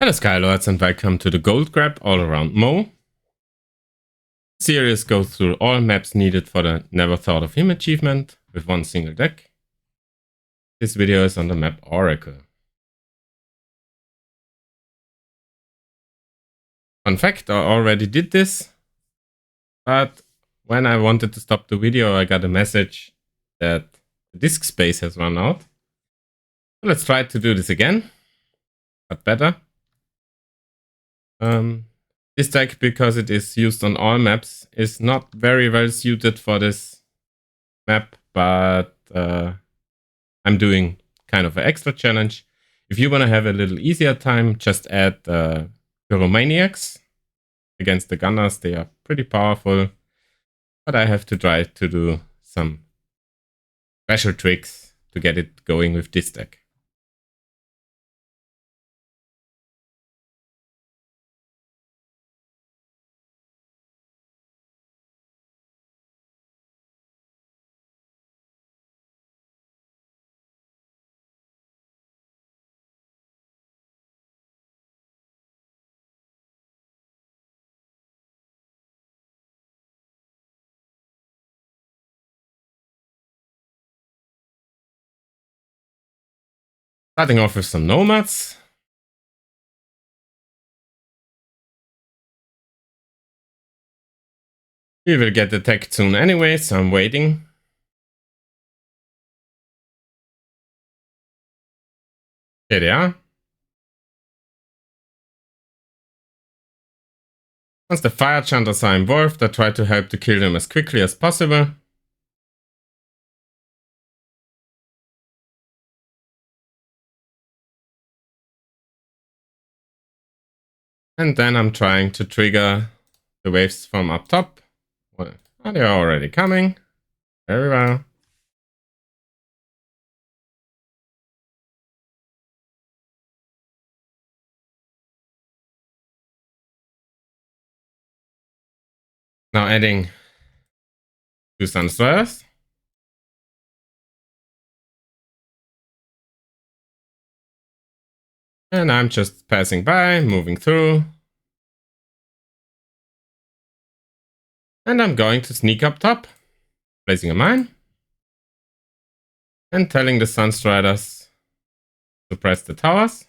Hello Skylords and welcome to the Gold Grab All Around Mo. The series goes through all maps needed for the Never Thought of Him achievement with one single deck. This video is on the map Oracle. Fun fact, I already did this, but when I wanted to stop the video I got a message that the disk space has run out. So let's try to do this again, but better. This deck, because it is used on all maps, is not very well suited for this map, but I'm doing kind of an extra challenge. If you want to have a little easier time, just add Pyromaniacs against the Gunners. They are pretty powerful, but I have to try to do some special tricks to get it going with this deck. Starting off with some Nomads. We will get attacked soon anyway, so I'm waiting. Here they are. Once the fire chanters are involved, I try to help to kill them as quickly as possible. And then I'm trying to trigger the waves from up top. Oh, they're already coming. Very well. Now adding 2 Sunstars. And I'm just passing by, moving through. And I'm going to sneak up top, placing a mine. And telling the Sunstriders to press the towers.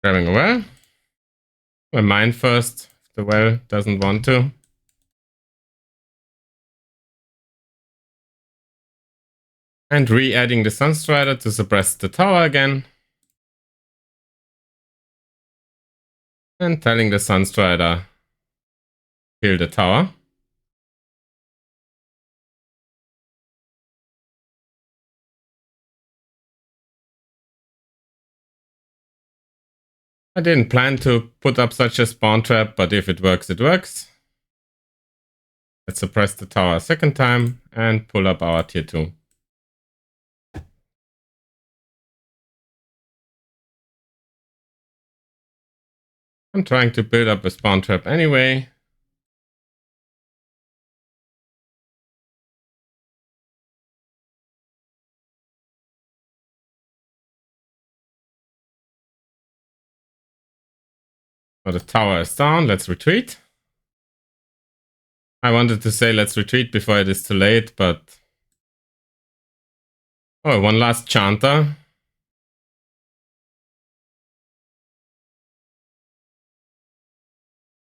Grabbing a well. I mine first, if the well doesn't want to. And re-adding the Sunstrider to suppress the tower again. And telling the Sunstrider kill the tower. I didn't plan to put up such a spawn trap, but if it works, it works. Let's suppress the tower a second time and pull up our tier 2. I'm trying to build up a spawn trap anyway. So the tower is down, let's retreat. I wanted to say let's retreat before it is too late, but... Oh, one last chanter.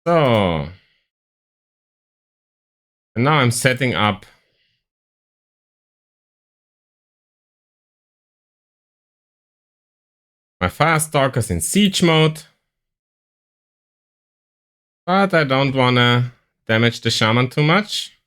So... And now I'm setting up my Firestalkers in siege mode. But I don't want to damage the shaman too much.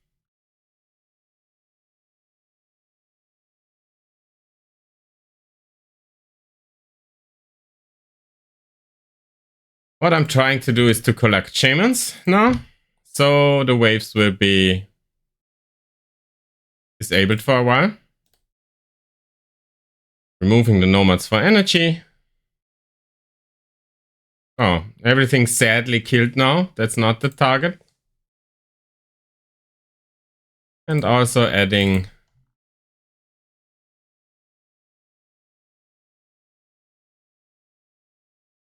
What I'm trying to do is to collect shamans now. So the waves will be disabled for a while. Removing the nomads for energy. Oh, everything's sadly killed now. That's not the target. And also adding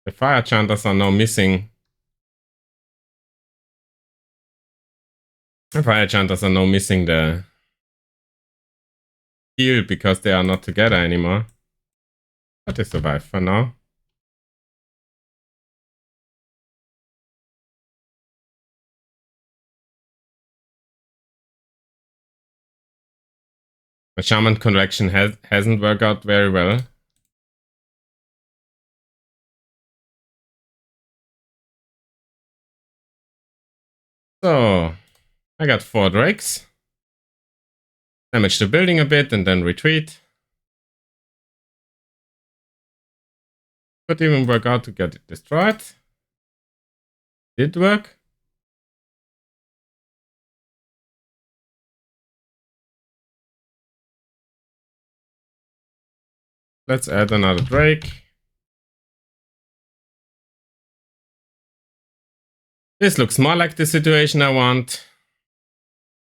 the fire chanters are now missing. The fire chanters are now missing the heal because they are not together anymore. But they survive for now. The shaman collection hasn't worked out very well. So, I got 4 drakes. Damage the building a bit and then retreat. Could even work out to get it destroyed. Did work. Let's add another drake. This looks more like the situation I want.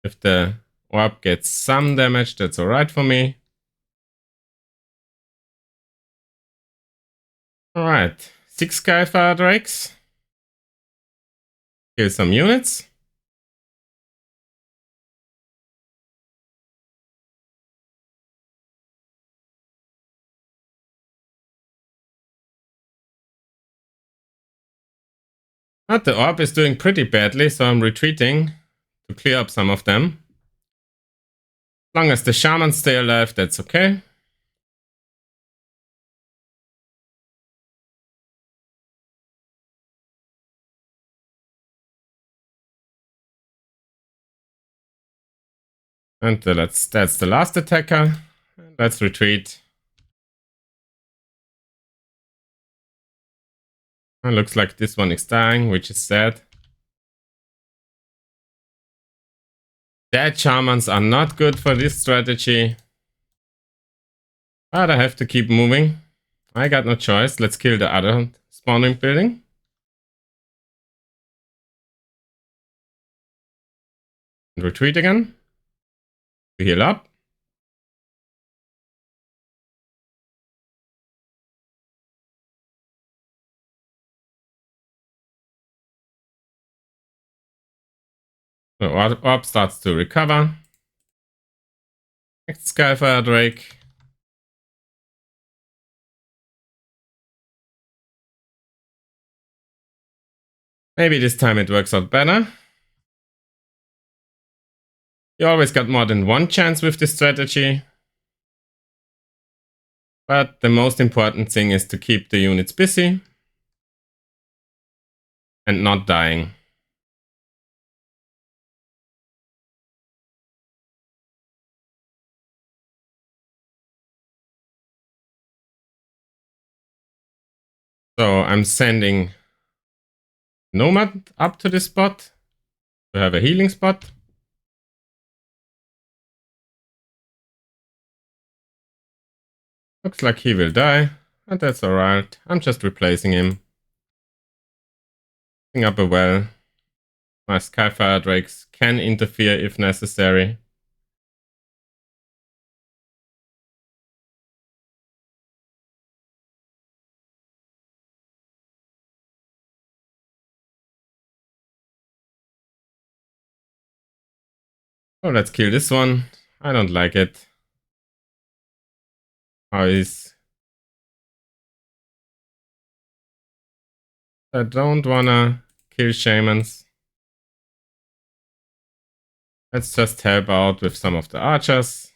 If the orb gets some damage, that's alright for me. Alright, 6 Skyfire Drakes. Kill some units. But the orb is doing pretty badly, so I'm retreating to clear up some of them. As long as the shamans stay alive, that's okay. And that's the last attacker. Let's retreat. It looks like this one is dying, which is sad. Dead shamans are not good for this strategy. But I have to keep moving. I got no choice. Let's kill the other spawning building. And retreat again. To heal up. The orb starts to recover. Next Skyfire Drake. Maybe this time it works out better. You always got more than one chance with this strategy. But the most important thing is to keep the units busy. And not dying. So I'm sending Nomad up to this spot to have a healing spot. Looks like he will die, and that's alright. I'm just replacing him. Picking up a well. My Skyfire Drakes can interfere if necessary. So let's kill this one. I don't like it. How is... I don't wanna kill shamans. Let's just help out with some of the archers.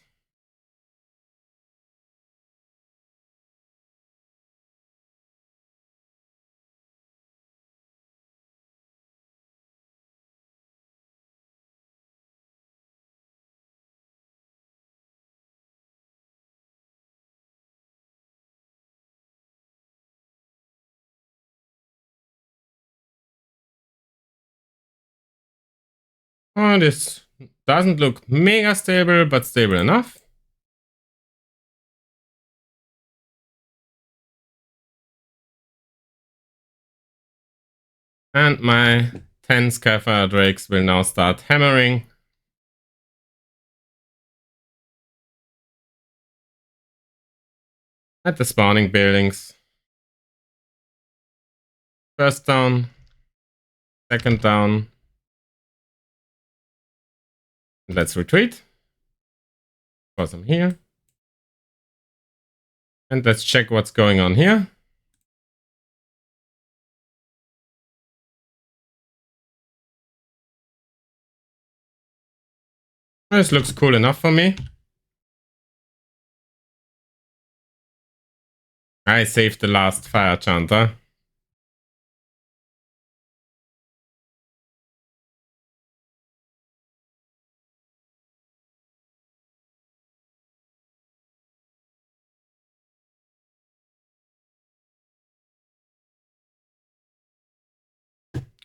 Oh, this doesn't look mega stable, but stable enough. And my 10 Skyfire Drakes will now start hammering. At the spawning buildings. First down. Second down. Let's retreat. Pause them here. And let's check what's going on here. This looks cool enough for me. I saved the last fire chanter.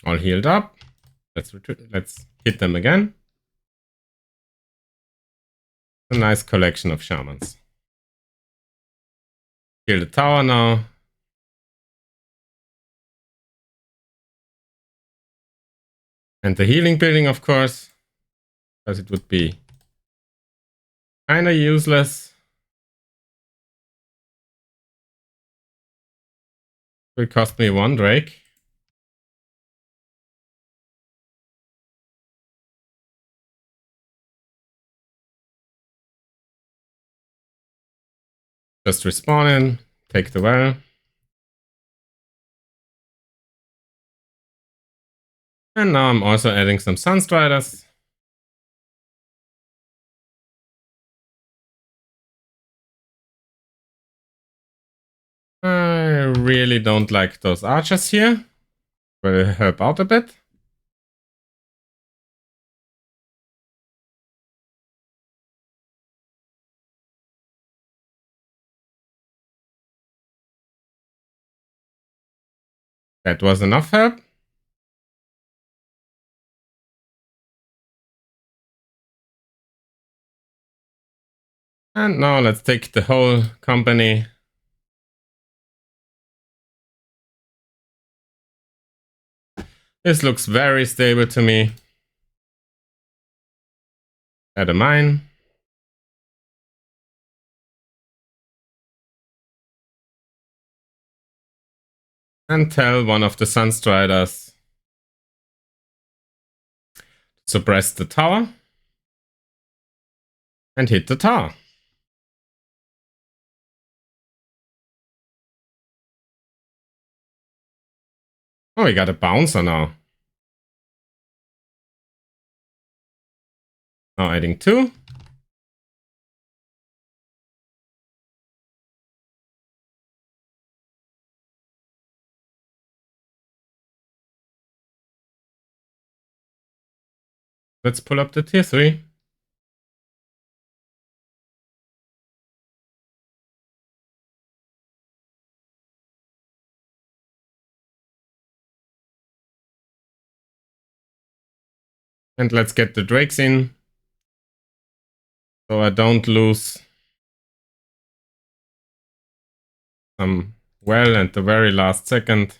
All healed up. Let's hit them again. A nice collection of shamans. Kill the tower now. And the healing building, of course, because it would be kind of useless. It will cost me 1 Drake. Just respawn in, take the well. And now I'm also adding some Sunstriders. I really don't like those archers here. Will help out a bit. That was enough help. And now let's take the whole company. This looks very stable to me. Add a mine. And tell one of the Sunstriders to suppress the tower. And hit the tower. Oh, we got a bouncer now. Now adding 2. Let's pull up the tier 3. And let's get the drakes in. So I don't lose some well at the very last second.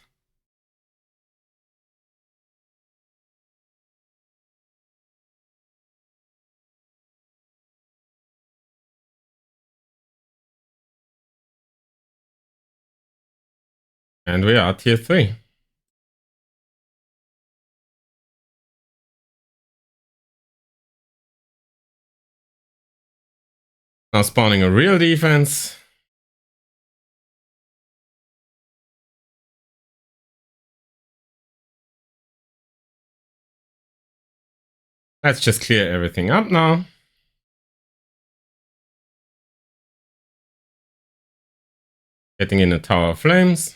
And we are tier 3. Now spawning a real defense. Let's just clear everything up now. Getting in a tower of flames.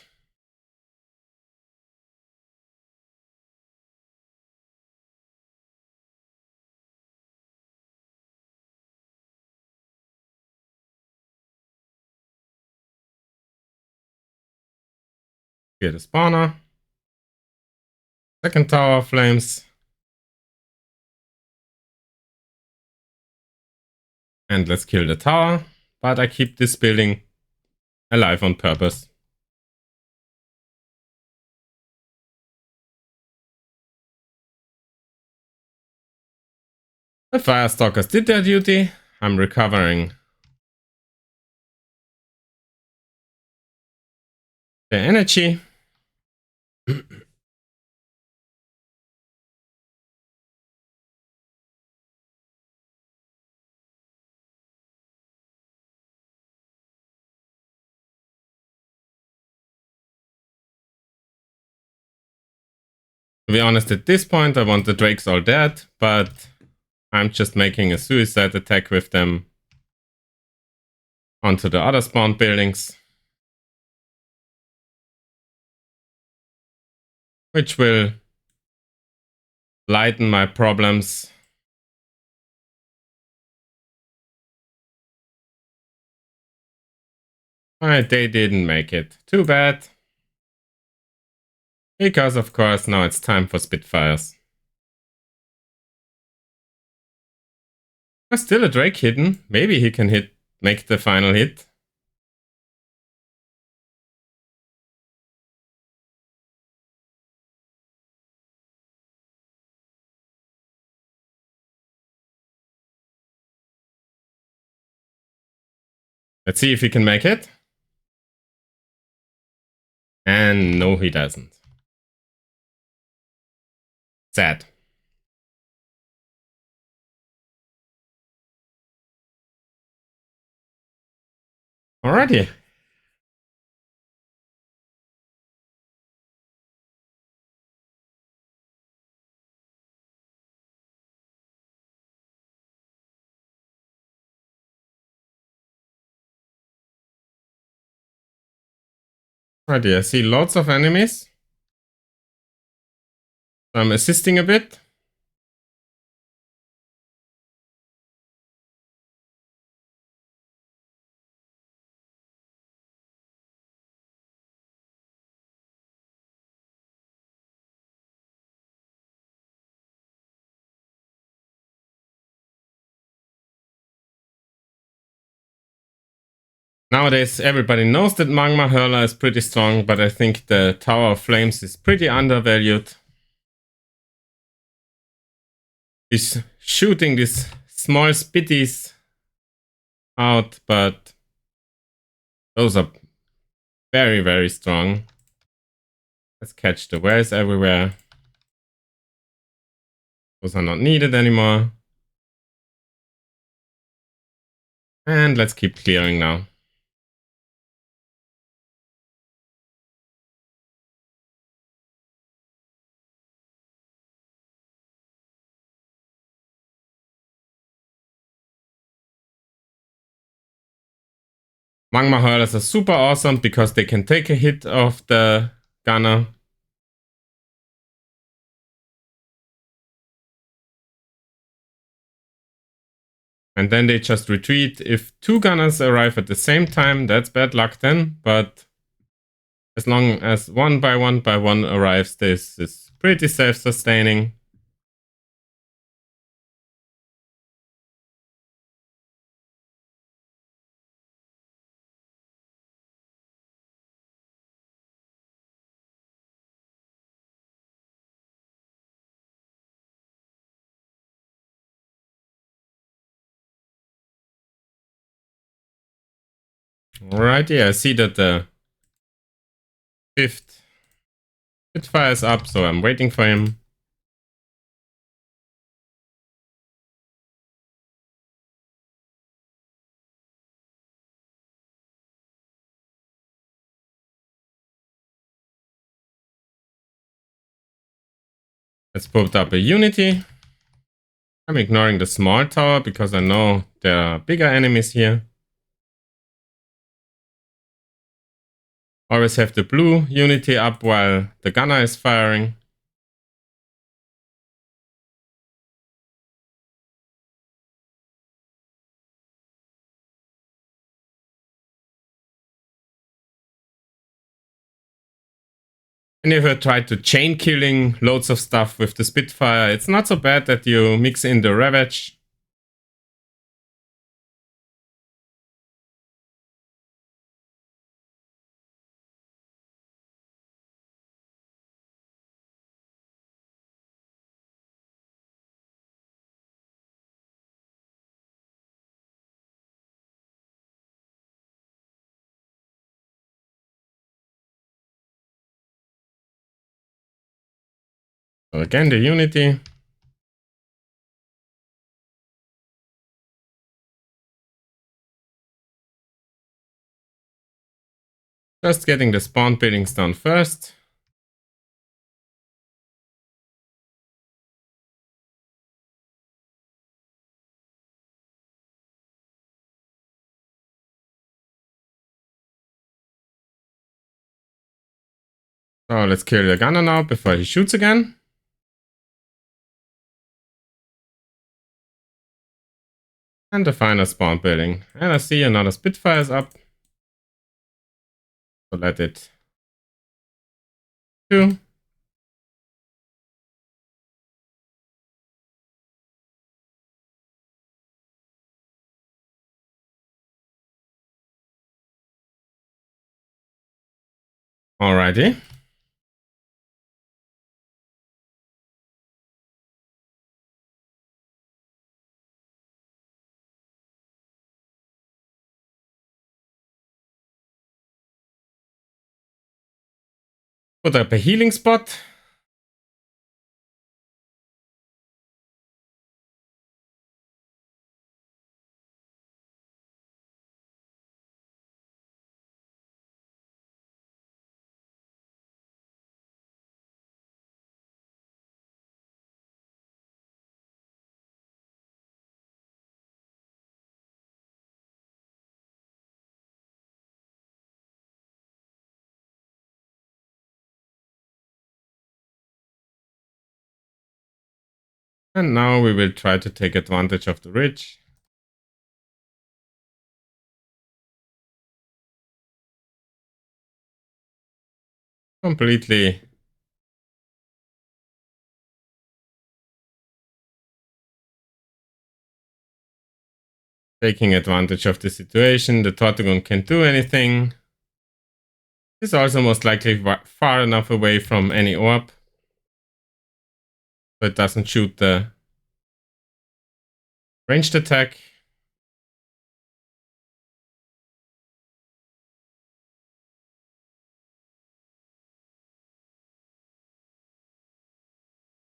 Clear the spawner. Second tower of flames. And let's kill the tower. But I keep this building alive on purpose. The Firestalkers did their duty. I'm recovering the energy. To be honest, at this point, I want the Drakes all dead, but I'm just making a suicide attack with them onto the other spawn buildings, which will lighten my problems. Alright, they didn't make it. Too bad. Because, of course, now it's time for Spitfires. There's still a Drake hidden. Maybe he can make the final hit. Let's see if he can make it. And no, he doesn't. Sad. Alrighty. Alrighty, I see lots of enemies. I'm assisting a bit. Nowadays, everybody knows that Magma Hurler is pretty strong, but I think the Tower of Flames is pretty undervalued. He's shooting these small spitties out, but those are very, very strong. Let's catch the wares everywhere. Those are not needed anymore. And let's keep clearing now. Magma Hurlers are super awesome because they can take a hit of the gunner. And then they just retreat. If two gunners arrive at the same time, that's bad luck then. But as long as one by one arrives, this is pretty self-sustaining. Alright, yeah, I see that the fifth Spitfire is up, so I'm waiting for him. Let's put up a Unity. I'm ignoring the small tower because I know there are bigger enemies here. Always have the blue Unity up while the gunner is firing. And if I try to chain killing loads of stuff with the Spitfire, it's not so bad that you mix in the Ravage. So again, the Unity. Just getting the spawn buildings done first. So let's kill the gunner now before he shoots again. And the final spawn building. And I see another Spitfire is up. So let it do. Alrighty. Put up a healing spot. And now we will try to take advantage of the ridge. Completely taking advantage of the situation. The Tortugon can't do anything. It's also most likely far enough away from any orb, so it doesn't shoot the ranged attack.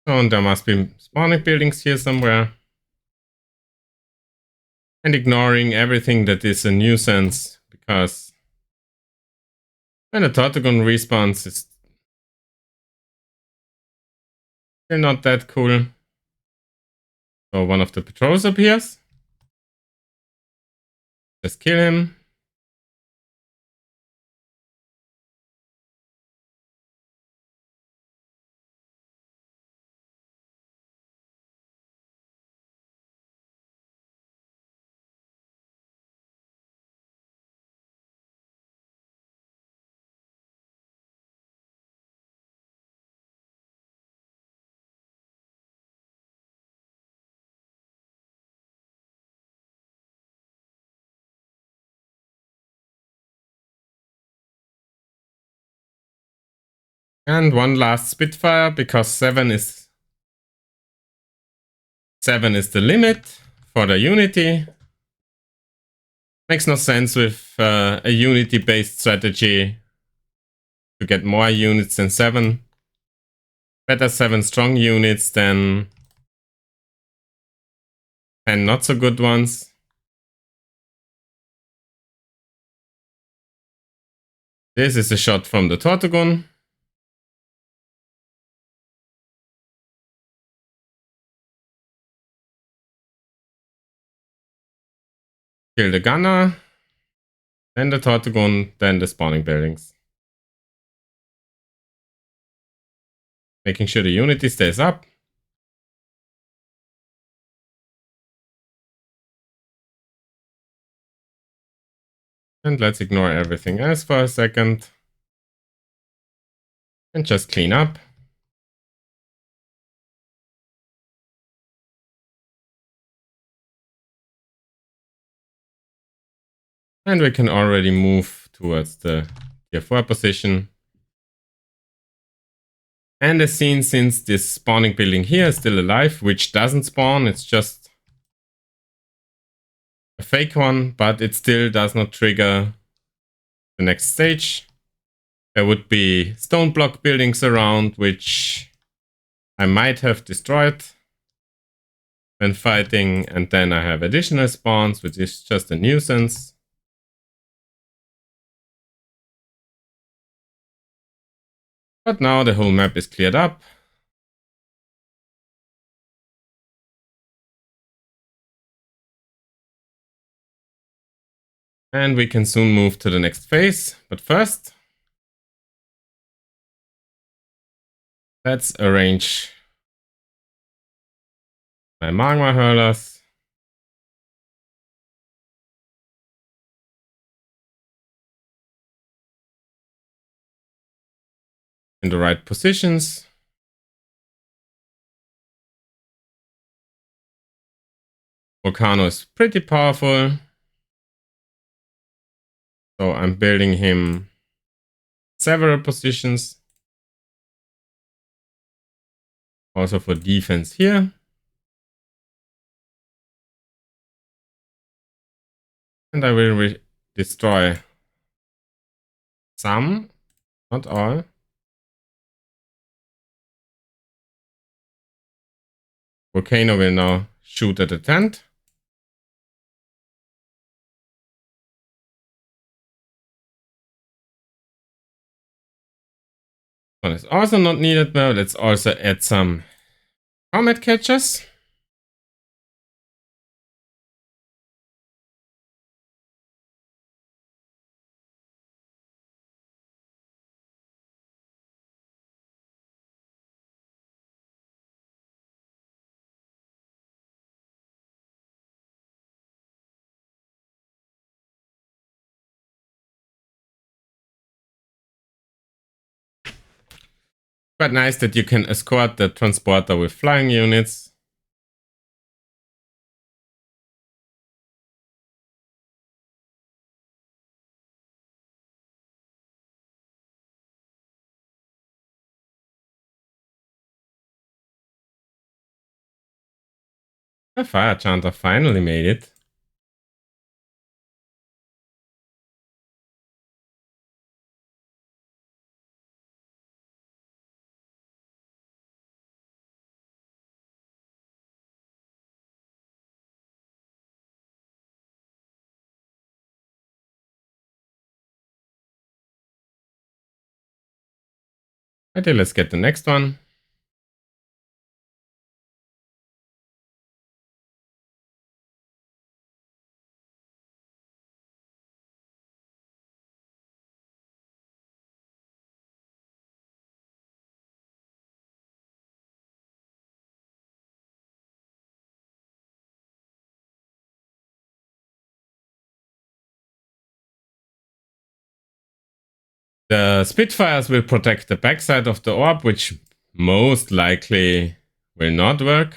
Oh, and there must be spawning buildings here somewhere. And ignoring everything that is a nuisance, because when a Tortugon respawns, it's still not that cool. So one of the patrols appears. Just kill him. And one last Spitfire, because 7 is the limit for the Unity. Makes no sense with a Unity-based strategy to get more units than 7. Better 7 strong units than 10 not so good ones. This is a shot from the Tortugon. Kill the gunner, then the Tortugon, then the spawning buildings. Making sure the Unity stays up. And let's ignore everything else for a second. And just clean up. And we can already move towards the tier 4 position. And as seen, since this spawning building here is still alive, which doesn't spawn, it's just a fake one, but it still does not trigger the next stage. There would be stone block buildings around, which I might have destroyed when fighting, and then I have additional spawns, which is just a nuisance. But now the whole map is cleared up. And we can soon move to the next phase. But first, let's arrange my magma hurlers. In the right positions. Volcano is pretty powerful. So I'm building him several positions. Also for defense here. And I will destroy some, not all. Volcano will now shoot at the tent. One is also not needed now. Let's also add some comet catchers. Quite nice that you can escort the transporter with flying units. The fire chanter finally made it. Okay, let's get the next one. The Spitfires will protect the backside of the orb, which most likely will not work.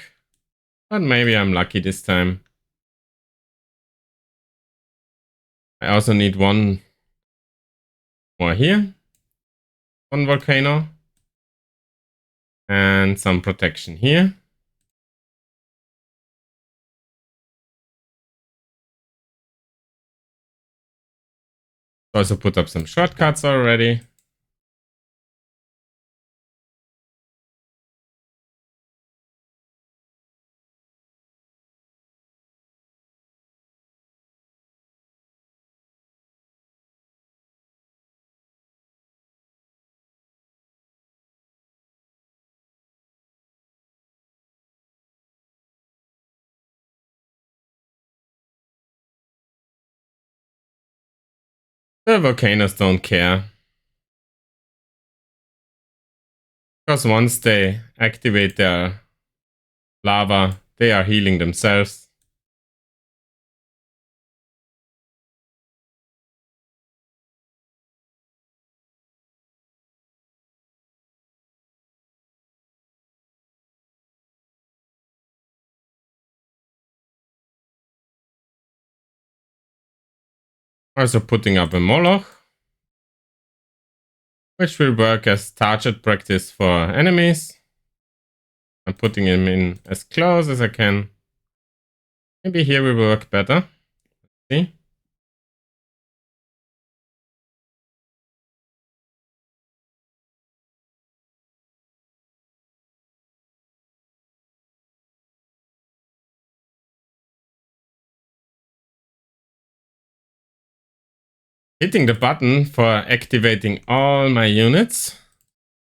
But maybe I'm lucky this time. I also need one more here. One volcano. And some protection here. Also put up some shortcuts already. The volcanoes don't care. Because once they activate their lava, they are healing themselves. Also putting up a Moloch, which will work as target practice for enemies. I'm putting him in as close as I can. Maybe here will work better. See? hitting the button for activating all my units.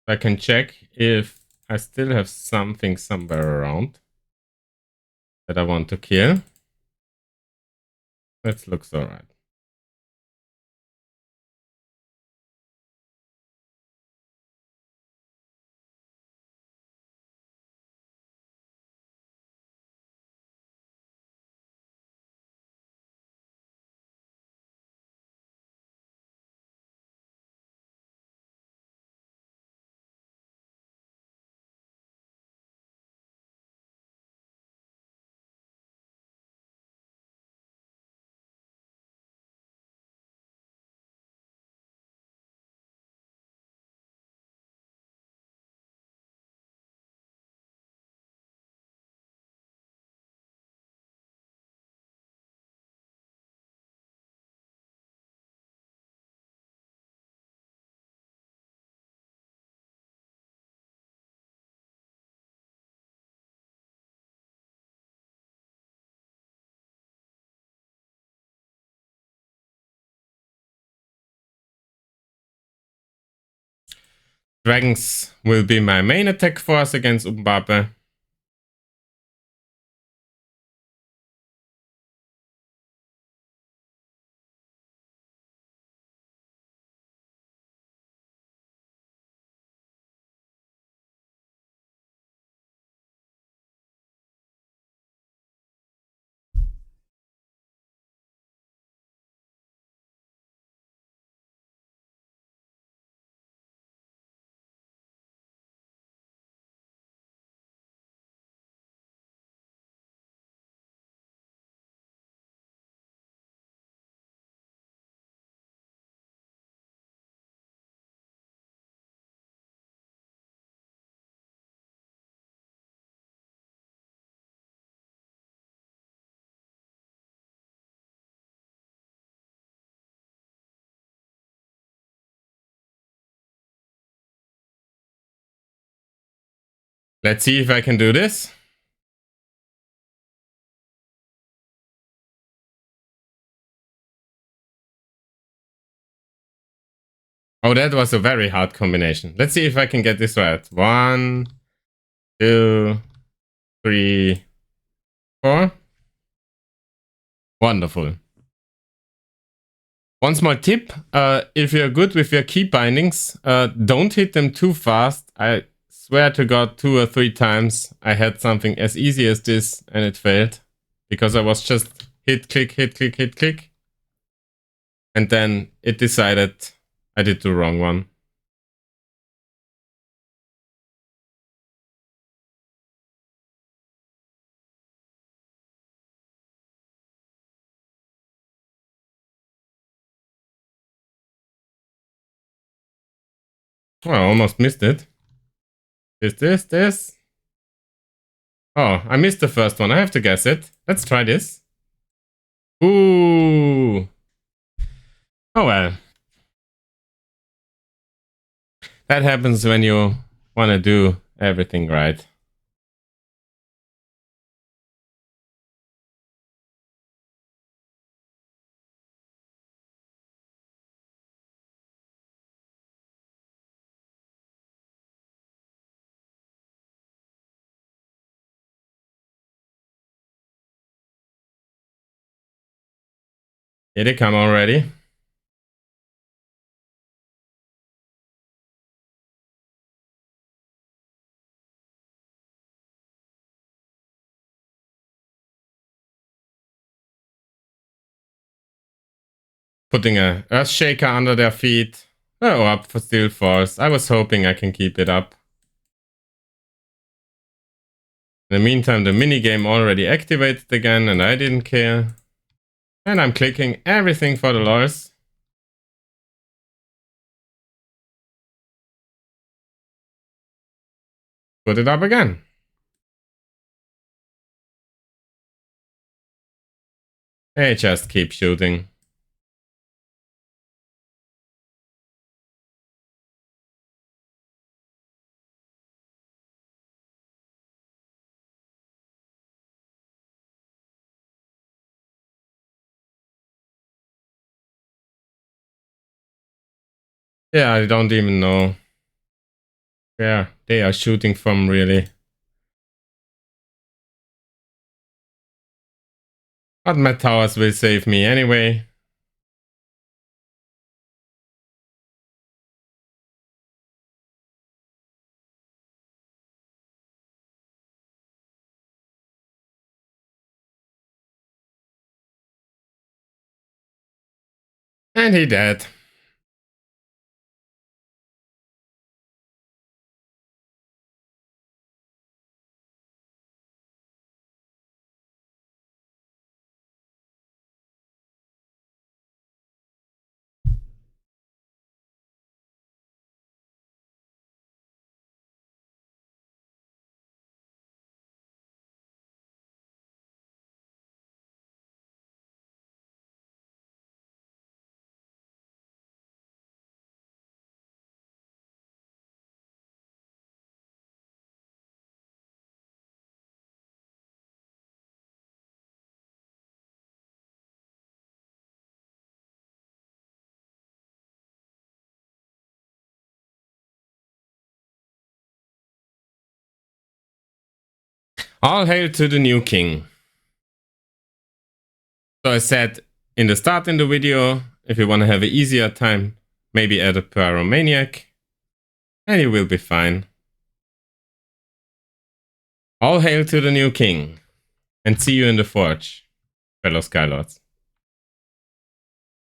I can check if I still have something somewhere around that I want to kill. That looks alright. Dragons will be my main attack force against Mbappe. Let's see if I can do this. Oh, that was a very hard combination. Let's see if I can get this right. 1, 2, 3, 4. Wonderful. One small tip, if you're good with your key bindings, don't hit them too fast. I swear to God, 2 or 3 times I had something as easy as this and it failed. Because I was just hit, click, hit, click, hit, click. And then it decided I did the wrong one. Oh, I almost missed it. This. Oh, I missed the first one. I have to guess it. Let's try this. Ooh. Oh well. That happens when you want to do everything right. Here they come already. Putting a Earthshaker under their feet. Oh, up for Steel Force. I was hoping I can keep it up. In the meantime, the minigame already activated again and I didn't care. And I'm clicking everything for the lures. Put it up again. Hey, just keep shooting. Yeah, I don't even know where they are shooting from, really. But my towers will save me anyway. And he dead. All hail to the new king. So I said in the start in the video, if you want to have an easier time, maybe add a pyromaniac and you will be fine. All hail to the new king, and see you in the forge, fellow Skylords.